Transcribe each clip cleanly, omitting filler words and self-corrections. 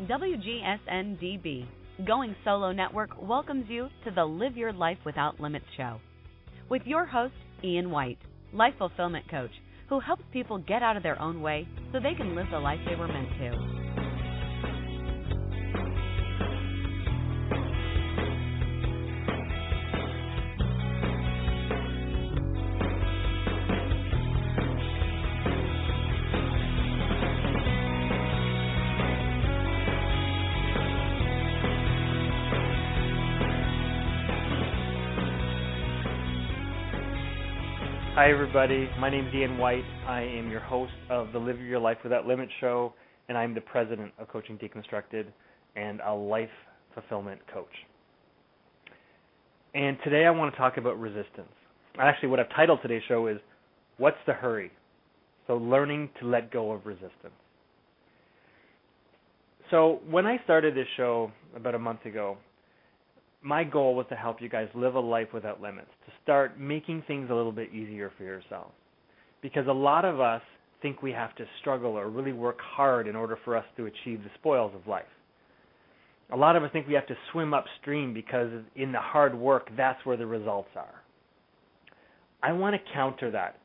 WGSN-DB, Going Solo Network, welcomes you to the Live Your Life Without Limits show with your host, Ian White, life fulfillment coach, who helps people get out of their own way so they can live the life they were meant to. Hi everybody, my name is Ian White. I am your host of the Live Your Life Without Limits show, and I'm the president of Coaching Deconstructed and a life fulfillment coach. And today I want to talk about resistance. Actually, what I've titled today's show is, What's the Hurry? So learning to let go of resistance. So when I started this show about a month ago, my goal was to help you guys live a life without limits, to start making things a little bit easier for yourselves. Because a lot of us think we have to struggle or really work hard in order for us to achieve the spoils of life. A lot of us think we have to swim upstream because in the hard work, that's where the results are. I want to counter that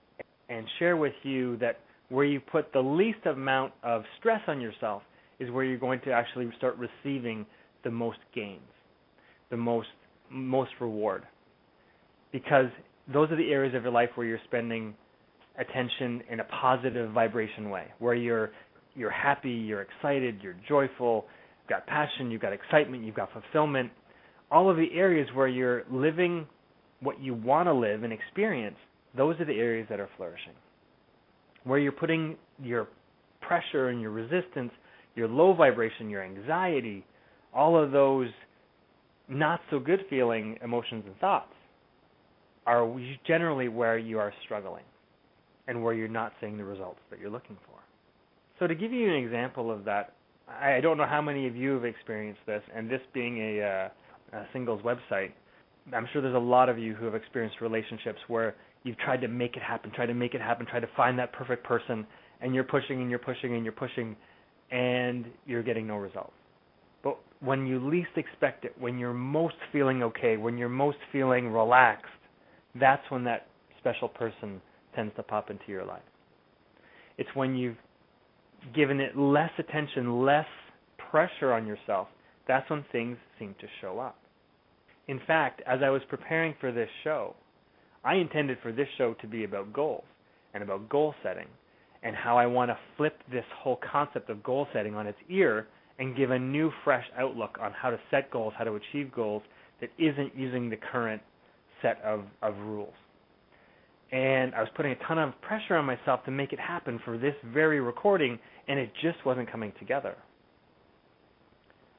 and share with you that where you put the least amount of stress on yourself is where you're going to actually start receiving the most gains, the most reward, because those are the areas of your life where you're spending attention in a positive vibration way, where you're happy, you're excited, you're joyful, you've got passion, you've got excitement, you've got fulfillment. All of the areas where you're living what you want to live and experience, those are the areas that are flourishing. Where you're putting your pressure and your resistance, your low vibration, your anxiety, all of those not so good feeling emotions and thoughts are generally where you are struggling and where you're not seeing the results that you're looking for. So to give you an example of that, I don't know how many of you have experienced this, and this being a singles website, I'm sure there's a lot of you who have experienced relationships where you've tried to make it happen, tried to find that perfect person, and you're pushing and you're pushing and you're pushing, and you're getting no results. But when you least expect it, when you're most feeling okay, when you're most feeling relaxed, that's when that special person tends to pop into your life. It's when you've given it less attention, less pressure on yourself, that's when things seem to show up. In fact, as I was preparing for this show, I intended for this show to be about goals and about goal setting and how I want to flip this whole concept of goal setting on its ear and give a new, fresh outlook on how to set goals, how to achieve goals that isn't using the current set of rules. And I was putting a ton of pressure on myself to make it happen for this very recording, and it just wasn't coming together.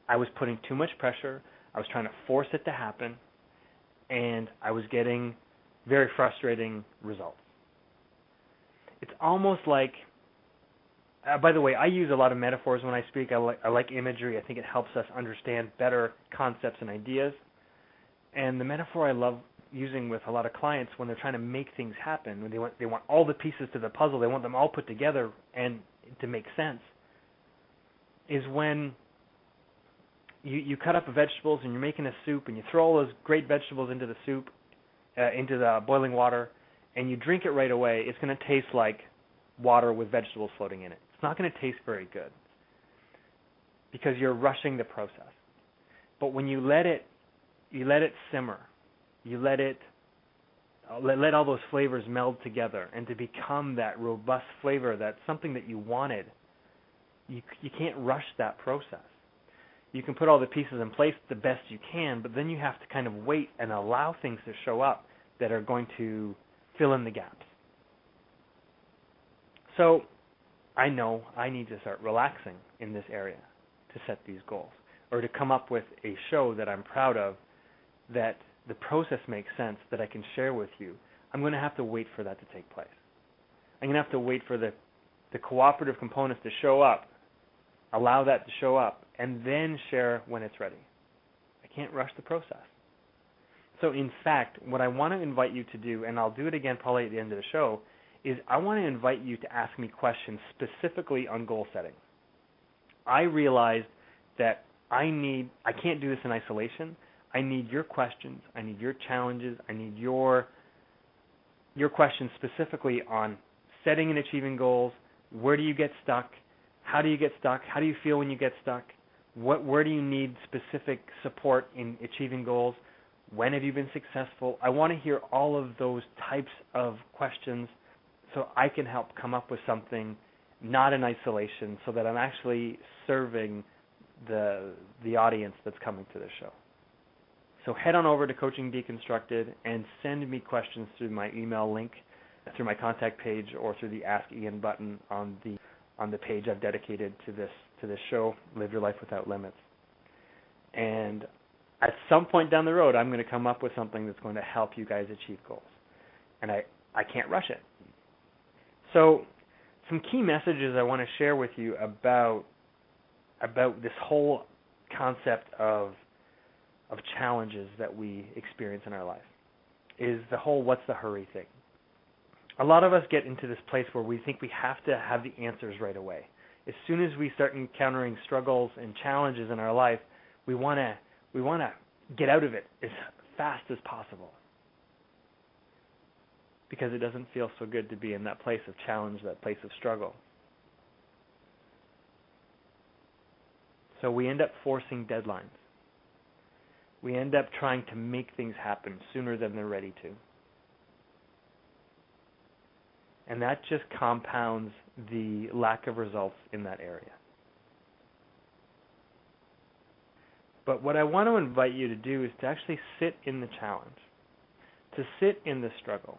I was putting too much pressure. I was trying to force it to happen, and I was getting very frustrating results. It's almost like, by the way, I use a lot of metaphors when I speak. I like imagery. I think it helps us understand better concepts and ideas. And the metaphor I love using with a lot of clients when they're trying to make things happen, when they want all the pieces to the puzzle, they want them all put together and to make sense, is when you cut up vegetables and you're making a soup and you throw all those great vegetables into the soup, into the boiling water, and you drink it right away. It's going to taste like water with vegetables floating in it. It's not going to taste very good because you're rushing the process. But when you let it simmer, you let all those flavors meld together and to become that robust flavor, that's something that you wanted, you can't rush that process. You can put all the pieces in place the best you can, but then you have to kind of wait and allow things to show up that are going to fill in the gaps. So I know I need to start relaxing in this area to set these goals, or to come up with a show that I'm proud of, that the process makes sense, that I can share with you. I'm going to have to wait for that to take place. I'm going to have to wait for the cooperative components to show up, allow that to show up, and then share when it's ready. I can't rush the process. So in fact, what I want to invite you to do, and I'll do it again probably at the end of the show, is I want to invite you to ask me questions specifically on goal setting. I realized that I can't do this in isolation. I need your questions. I need your challenges. I need your questions specifically on setting and achieving goals. Where do you get stuck? How do you get stuck? How do you feel when you get stuck? Where do you need specific support in achieving goals? When have you been successful? I want to hear all of those types of questions so I can help come up with something not in isolation, so that I'm actually serving the audience that's coming to this show. So head on over to Coaching Deconstructed and send me questions through my email link, through my contact page, or through the Ask Ian button on the page I've dedicated to this show, Live Your Life Without Limits. And at some point down the road, I'm going to come up with something that's going to help you guys achieve goals. And I can't rush it. So some key messages I want to share with you about this whole concept of challenges that we experience in our life is the whole what's the hurry thing. A lot of us get into this place where we think we have to have the answers right away. As soon as we start encountering struggles and challenges in our life, we want to get out of it as fast as possible, because it doesn't feel so good to be in that place of challenge, that place of struggle. So we end up forcing deadlines. We end up trying to make things happen sooner than they're ready to. And that just compounds the lack of results in that area. But what I want to invite you to do is to actually sit in the challenge, to sit in the struggle,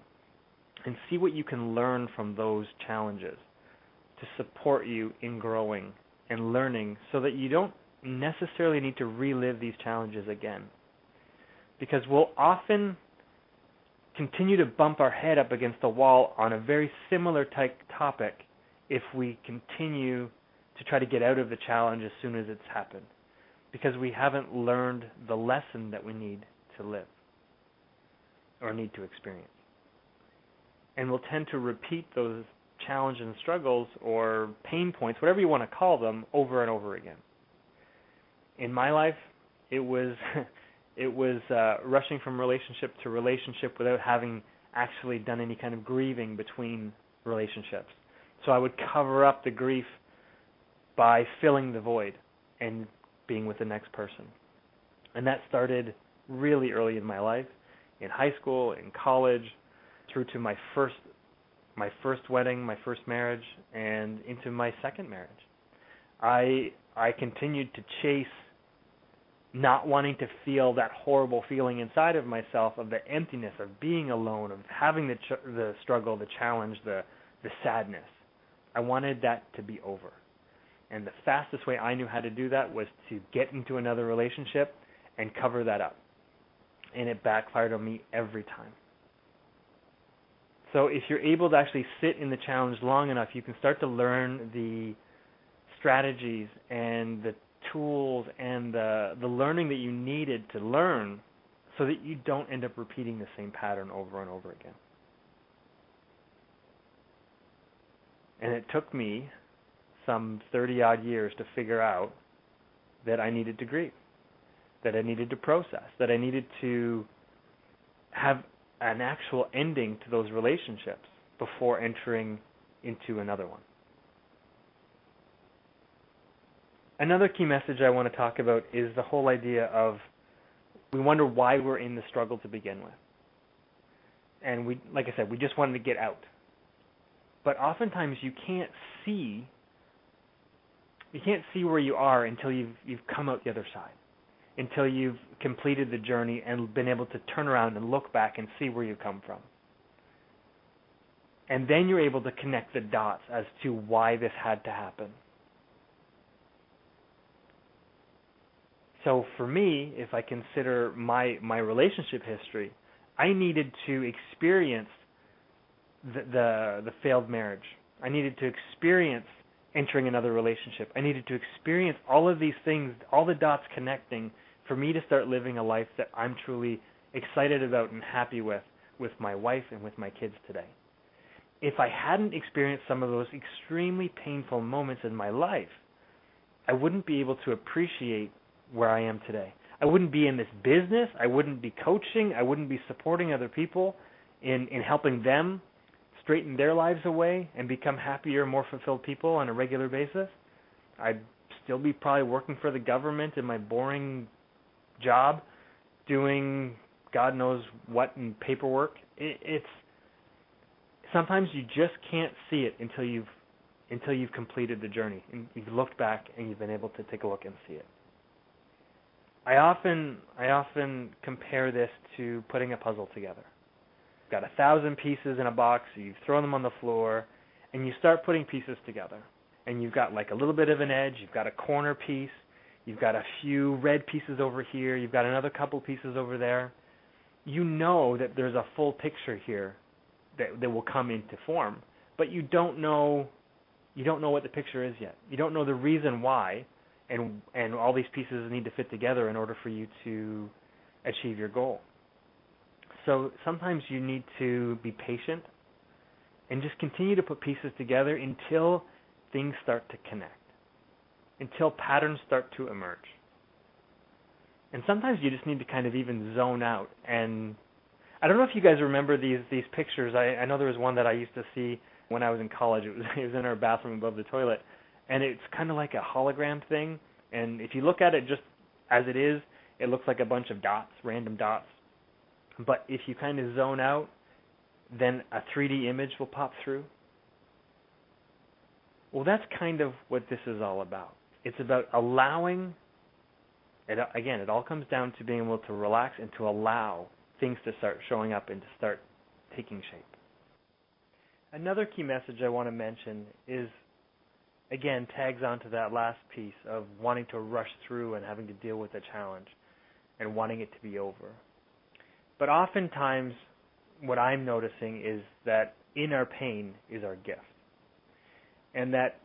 and see what you can learn from those challenges to support you in growing and learning, so that you don't necessarily need to relive these challenges again. Because we'll often continue to bump our head up against the wall on a very similar type topic if we continue to try to get out of the challenge as soon as it's happened, because we haven't learned the lesson that we need to live or need to experience. And we'll tend to repeat those challenges and struggles or pain points, whatever you want to call them, over and over again. In my life, it was rushing from relationship to relationship without having actually done any kind of grieving between relationships. So I would cover up the grief by filling the void and being with the next person. And that started really early in my life, in high school, in college, through to my first wedding, my first marriage, and into my second marriage. I continued to chase not wanting to feel that horrible feeling inside of myself of the emptiness of being alone, of having the struggle, the challenge, the sadness. I wanted that to be over. And the fastest way I knew how to do that was to get into another relationship and cover that up. And it backfired on me every time. So if you're able to actually sit in the challenge long enough, you can start to learn the strategies and the tools and the learning that you needed to learn, so that you don't end up repeating the same pattern over and over again. And it took me some 30-odd years to figure out that I needed to grieve, that I needed to process, that I needed to have an actual ending to those relationships before entering into another one. Another key message I want to talk about is the whole idea of we wonder why we're in the struggle to begin with. And we, like I said, we just wanted to get out. But oftentimes you can't see where you are until you've come out the other side, until you've completed the journey and been able to turn around and look back and see where you come from. And then you're able to connect the dots as to why this had to happen. So for me, if I consider my relationship history, I needed to experience the failed marriage. I needed to experience entering another relationship. I needed to experience all of these things, all the dots connecting, for me to start living a life that I'm truly excited about and happy with my wife and with my kids today. If I hadn't experienced some of those extremely painful moments in my life, I wouldn't be able to appreciate where I am today. I wouldn't be in this business. I wouldn't be coaching. I wouldn't be supporting other people in helping them straighten their lives away and become happier, more fulfilled people on a regular basis. I'd still be probably working for the government in my boring job, doing God knows what in paperwork. It's sometimes you just can't see it until you've completed the journey and you've looked back and you've been able to take a look and see it. I often compare this to putting a puzzle together. You've got 1,000 pieces in a box, you've thrown them on the floor, and you start putting pieces together. And you've got like a little bit of an edge, you've got a corner piece, you've got a few red pieces over here, you've got another couple pieces over there. You know that there's a full picture here that will come into form, but you don't know what the picture is yet. You don't know the reason why, and all these pieces need to fit together in order for you to achieve your goal. So sometimes you need to be patient and just continue to put pieces together until things start to connect, until patterns start to emerge. And sometimes you just need to kind of even zone out. And I don't know if you guys remember these pictures. I know there was one that I used to see when I was in college. It was in our bathroom above the toilet. And it's kind of like a hologram thing. And if you look at it just as it is, it looks like a bunch of dots, random dots. But if you kind of zone out, then a 3D image will pop through. Well, that's kind of what this is all about. It's about allowing, again, it all comes down to being able to relax and to allow things to start showing up and to start taking shape. Another key message I want to mention is, again, tags onto that last piece of wanting to rush through and having to deal with a challenge and wanting it to be over. But oftentimes, what I'm noticing is that in our pain is our gift. And that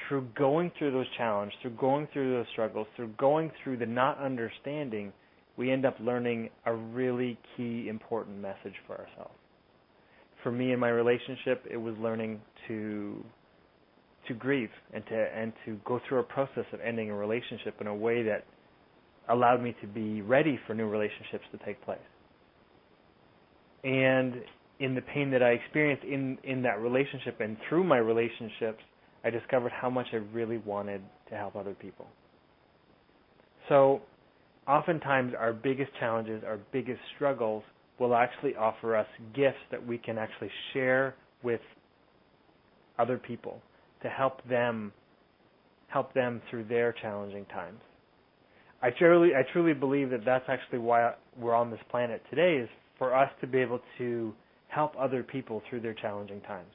through going through those challenges, through going through those struggles, through going through the not understanding, we end up learning a really key, important message for ourselves. For me in my relationship, it was learning to grieve and to go through a process of ending a relationship in a way that allowed me to be ready for new relationships to take place. And in the pain that I experienced in that relationship and through my relationships, I discovered how much I really wanted to help other people. So oftentimes our biggest challenges, our biggest struggles will actually offer us gifts that we can actually share with other people to help them through their challenging times. I truly believe that that's actually why we're on this planet today, is for us to be able to help other people through their challenging times.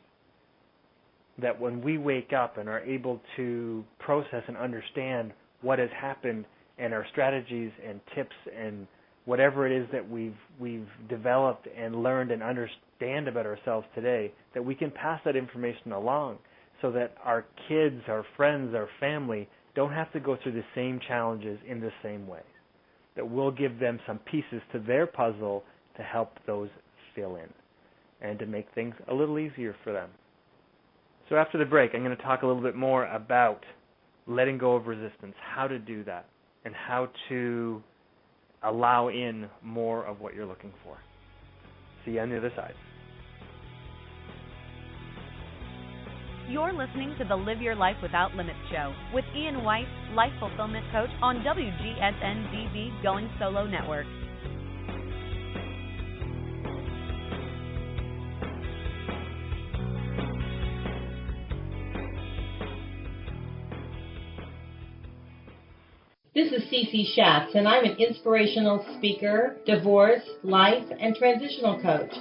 That when we wake up and are able to process and understand what has happened and our strategies and tips and whatever it is that we've developed and learned and understand about ourselves today, that we can pass that information along so that our kids, our friends, our family don't have to go through the same challenges in the same way. That we'll give them some pieces to their puzzle to help those fill in and to make things a little easier for them. So after the break, I'm going to talk a little bit more about letting go of resistance, how to do that, and how to allow in more of what you're looking for. See you on the other side. You're listening to the Live Your Life Without Limits show with Ian White, Life Fulfillment Coach on WGSN-DB Going Solo Network. This is Cece Schatz, and I'm an inspirational speaker, divorce, life, and transitional coach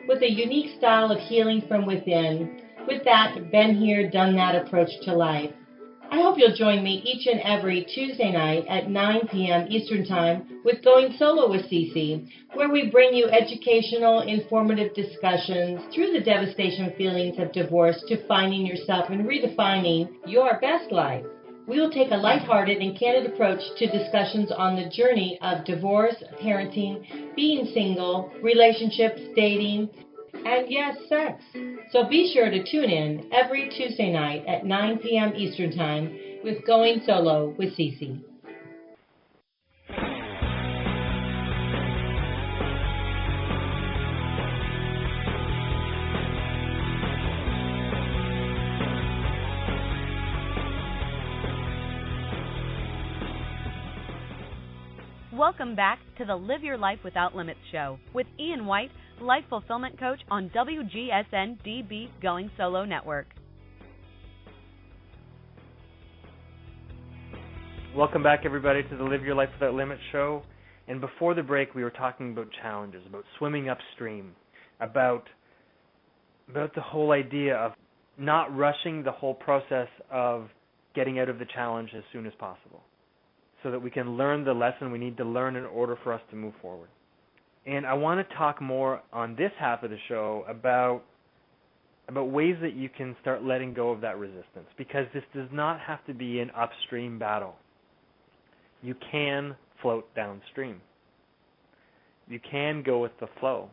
with a unique style of healing from within. With that, been here, done that approach to life. I hope you'll join me each and every Tuesday night at 9 p.m. Eastern Time with Going Solo with Cece, where we bring you educational, informative discussions through the devastation feelings of divorce to finding yourself and redefining your best life. We will take a lighthearted and candid approach to discussions on the journey of divorce, parenting, being single, relationships, dating, and yes, sex. So be sure to tune in every Tuesday night at 9 p.m. Eastern Time with Going Solo with Cece. Welcome back to the Live Your Life Without Limits show with Ian White, Life Fulfillment Coach on WGSN-DB Going Solo Network. Welcome back, everybody, to the Live Your Life Without Limits show. And before the break, we were talking about challenges, about swimming upstream, about the whole idea of not rushing the whole process of getting out of the challenge as soon as possible, so that we can learn the lesson we need to learn in order for us to move forward. And I want to talk more on this half of the show about ways that you can start letting go of that resistance, because this does not have to be an upstream battle. You can float downstream. You can go with the flow.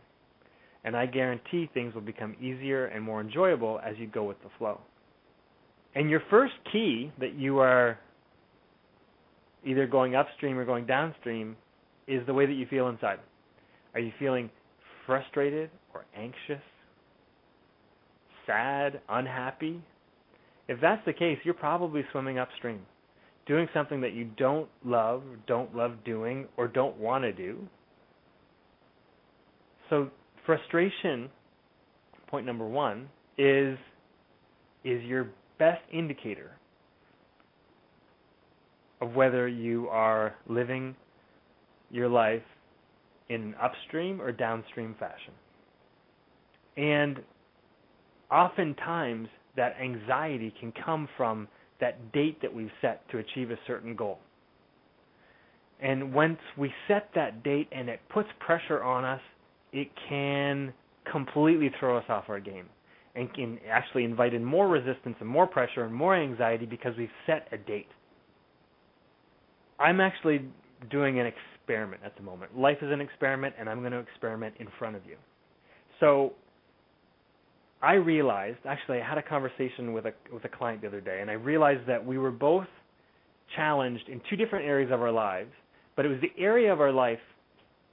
And I guarantee things will become easier and more enjoyable as you go with the flow. And your first key that you are either going upstream or going downstream is the way that you feel inside. Are you feeling frustrated or anxious, sad, unhappy? If that's the case, you're probably swimming upstream, doing something that you don't love doing, or don't want to do. So frustration, point number one, is your best indicator of whether you are living your life in an upstream or downstream fashion. And oftentimes that anxiety can come from that date that we've set to achieve a certain goal. And once we set that date and it puts pressure on us, it can completely throw us off our game and can actually invite in more resistance and more pressure and more anxiety because we've set a date. I'm actually doing an experiment at the moment. Life is an experiment, and I'm going to experiment in front of you. So I realized, actually I had a conversation with a client the other day, and I realized that we were both challenged in two different areas of our lives, but it was the area of our life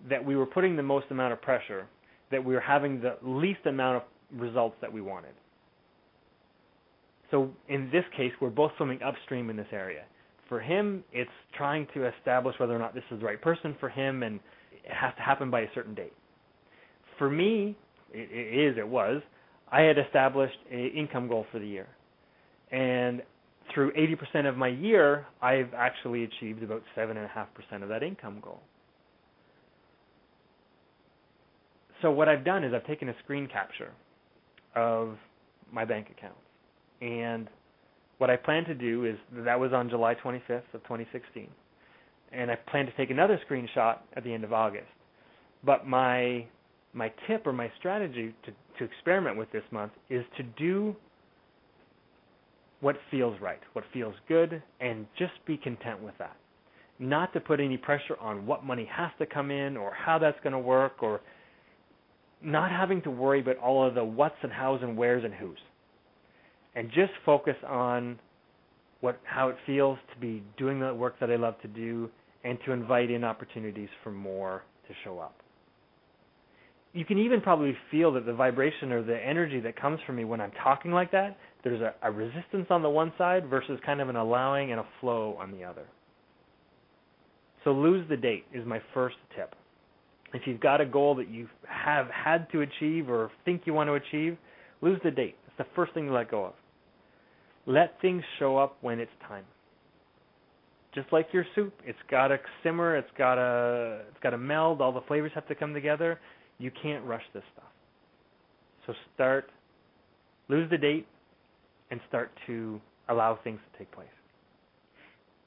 that we were putting the most amount of pressure, that we were having the least amount of results that we wanted. So in this case, we're both swimming upstream in this area. For him, it's trying to establish whether or not this is the right person for him, and it has to happen by a certain date. For me, it was, I had established an income goal for the year. And through 80% of my year, I've actually achieved about 7.5% of that income goal. So what I've done is I've taken a screen capture of my bank account. And what I plan to do is, that was on July 25th of 2016, and I plan to take another screenshot at the end of August. But my tip or my strategy to experiment with this month is to do what feels right, what feels good, and just be content with that. Not to put any pressure on what money has to come in or how that's going to work, or not having to worry about all of the what's and how's and where's and who's. And just focus on how it feels to be doing the work that I love to do, and to invite in opportunities for more to show up. You can even probably feel that the vibration or the energy that comes from me when I'm talking like that, there's a resistance on the one side versus kind of an allowing and a flow on the other. So lose the date is my first tip. If you've got a goal that you have had to achieve or think you want to achieve, lose the date. It's the first thing to let go of. Let things show up when it's time. Just like your soup, it's got to simmer, it's got to meld, all the flavors have to come together. You can't rush this stuff. So lose the date, and start to allow things to take place.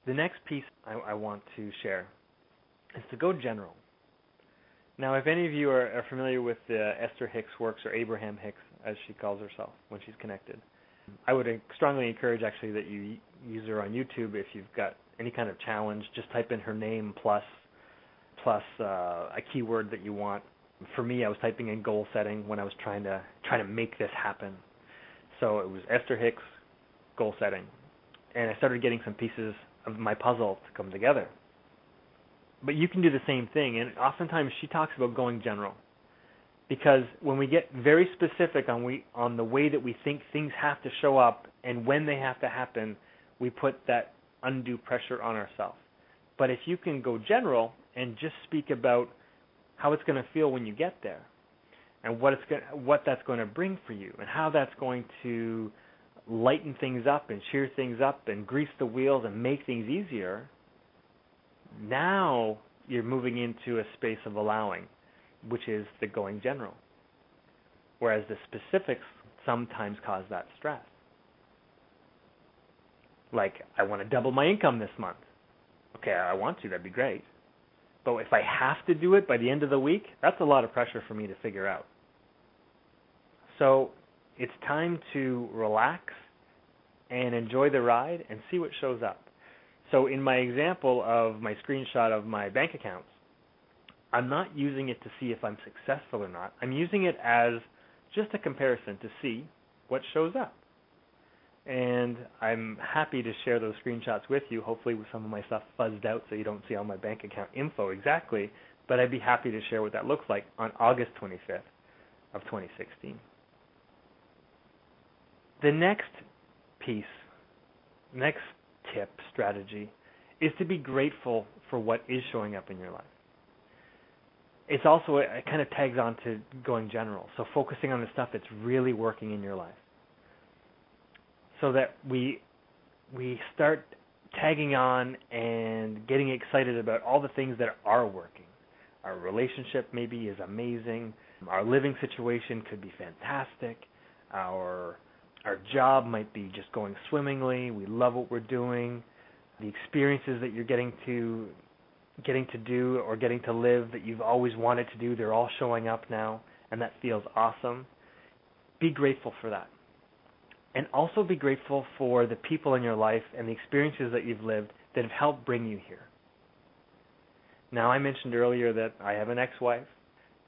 The next piece I want to share is to go general. Now, if any of you are familiar with Esther Hicks' works, or Abraham Hicks, as she calls herself when she's connected, I would strongly encourage, actually, that you use her on YouTube. If you've got any kind of challenge, just type in her name plus a keyword that you want. For me, I was typing in goal setting when I was trying to make this happen. So it was Esther Hicks, goal setting. and I started getting some pieces of my puzzle to come together. But you can do the same thing, and oftentimes she talks about going general. Because when we get very specific on the way that we think things have to show up and when they have to happen, we put that undue pressure on ourselves. But if you can go general and just speak about how it's going to feel when you get there, and what that's going to bring for you, and how that's going to lighten things up and cheer things up and grease the wheels and make things easier, now you're moving into a space of allowing, which is the going general. Whereas the specifics sometimes cause that stress. Like, I want to double my income this month. Okay, I want to, that'd be great. But if I have to do it by the end of the week, that's a lot of pressure for me to figure out. So it's time to relax and enjoy the ride and see what shows up. So in my example of my screenshot of my bank accounts, I'm not using it to see if I'm successful or not. I'm using it as just a comparison to see what shows up. And I'm happy to share those screenshots with you, hopefully with some of my stuff fuzzed out so you don't see all my bank account info exactly, but I'd be happy to share what that looks like on August 25th of 2016. The next piece, next tip, strategy, is to be grateful for what is showing up in your life. It's also, it kind of tags on to going general, so focusing on the stuff that's really working in your life. So that we start tagging on and getting excited about all the things that are working. Our relationship maybe is amazing. Our living situation could be fantastic. Our job might be just going swimmingly. We love what we're doing. The experiences that you're getting to do or getting to live that you've always wanted to do, they're all showing up now, and that feels awesome. Be grateful for that. And also be grateful for the people in your life and the experiences that you've lived that have helped bring you here. Now, I mentioned earlier that I have an ex-wife,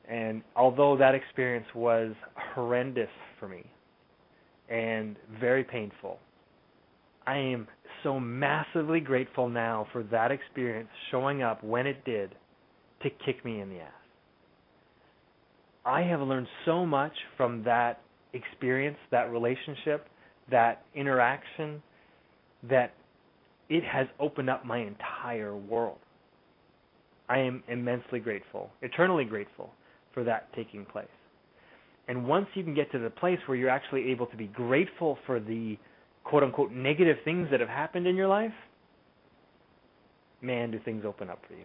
and although that experience was horrendous for me and very painful, I am so massively grateful now for that experience showing up when it did to kick me in the ass. I have learned so much from that experience, that relationship, that interaction, that it has opened up my entire world. I am immensely grateful, eternally grateful for that taking place. And once you can get to the place where you're actually able to be grateful for the quote-unquote negative things that have happened in your life, man, do things open up for you.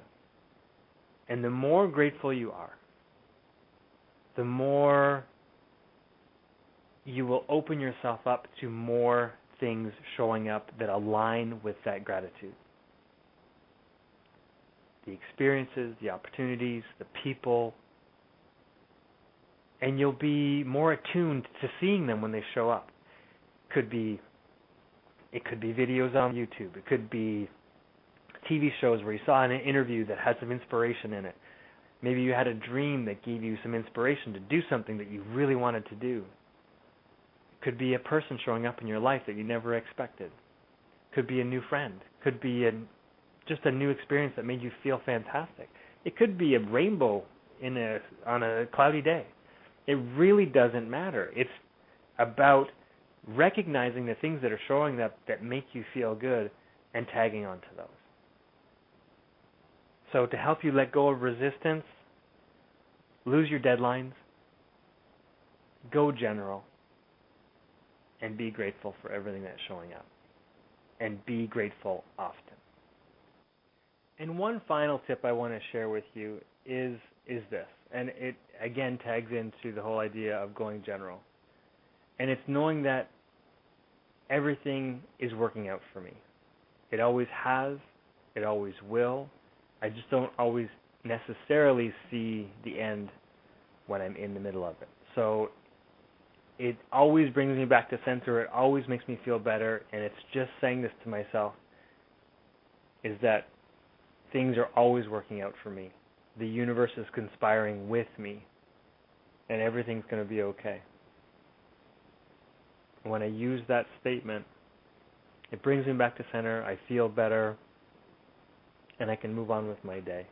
And the more grateful you are, the more you will open yourself up to more things showing up that align with that gratitude. The experiences, the opportunities, the people, and you'll be more attuned to seeing them when they show up. It could be videos on YouTube. It could be TV shows where you saw an interview that had some inspiration in it. Maybe you had a dream that gave you some inspiration to do something that you really wanted to do. Could be a person showing up in your life that you never expected. Could be a new friend. Could be just a new experience that made you feel fantastic. It could be a rainbow on a cloudy day. It really doesn't matter. It's about recognizing the things that are showing up that make you feel good and tagging onto those. So to help you let go of resistance, lose your deadlines, go general, and be grateful for everything that's showing up. And be grateful often. And one final tip I want to share with you is this. And it, again, tags into the whole idea of going general. And it's knowing that everything is working out for me. It always has. It always will. I just don't always necessarily see the end when I'm in the middle of it. So it always brings me back to center. It always makes me feel better. And it's just saying this to myself, is that things are always working out for me. The universe is conspiring with me. And everything's going to be okay. When I use that statement, It brings me back to center. I feel better, and I can move on with my day.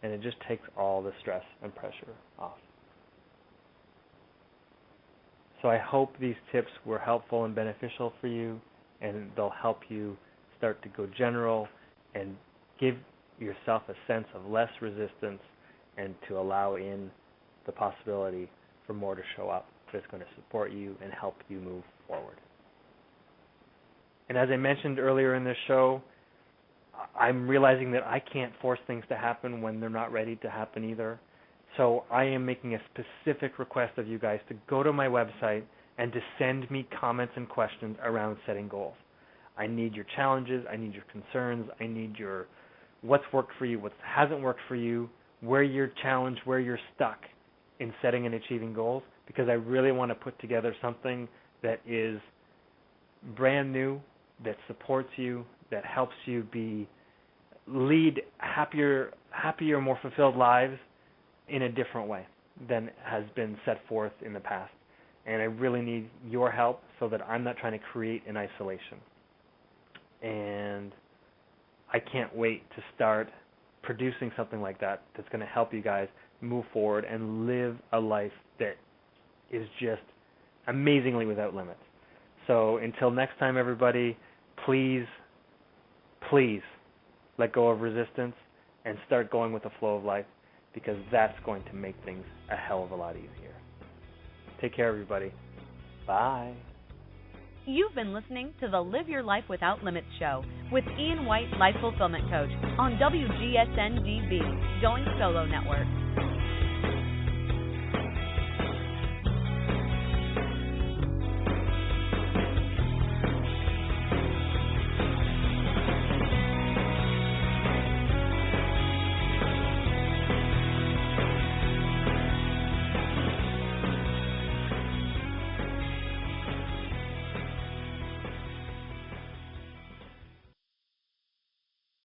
And it just takes all the stress and pressure off. So I hope these tips were helpful and beneficial for you, and they'll help you start to go general and give yourself a sense of less resistance and to allow in the possibility for more to show up that's going to support you and help you move forward. And as I mentioned earlier in this show, I'm realizing that I can't force things to happen when they're not ready to happen either. So I am making a specific request of you guys to go to my website and to send me comments and questions around setting goals. I need your challenges. I need your concerns. I need your what's worked for you, what hasn't worked for you, where you're challenged, where you're stuck in setting and achieving goals, because I really want to put together something that is brand new, that supports you, that helps you lead happier, more fulfilled lives in a different way than has been set forth in the past. And I really need your help so that I'm not trying to create in isolation. And I can't wait to start producing something like that that's going to help you guys move forward and live a life that is just amazingly without limits. So until next time, everybody, please let go of resistance and start going with the flow of life, because that's going to make things a hell of a lot easier. Take care, everybody. Bye. You've been listening to the Live Your Life Without Limits show with Ian White, Life Fulfillment Coach, on WGSN-DB, Going Solo Network.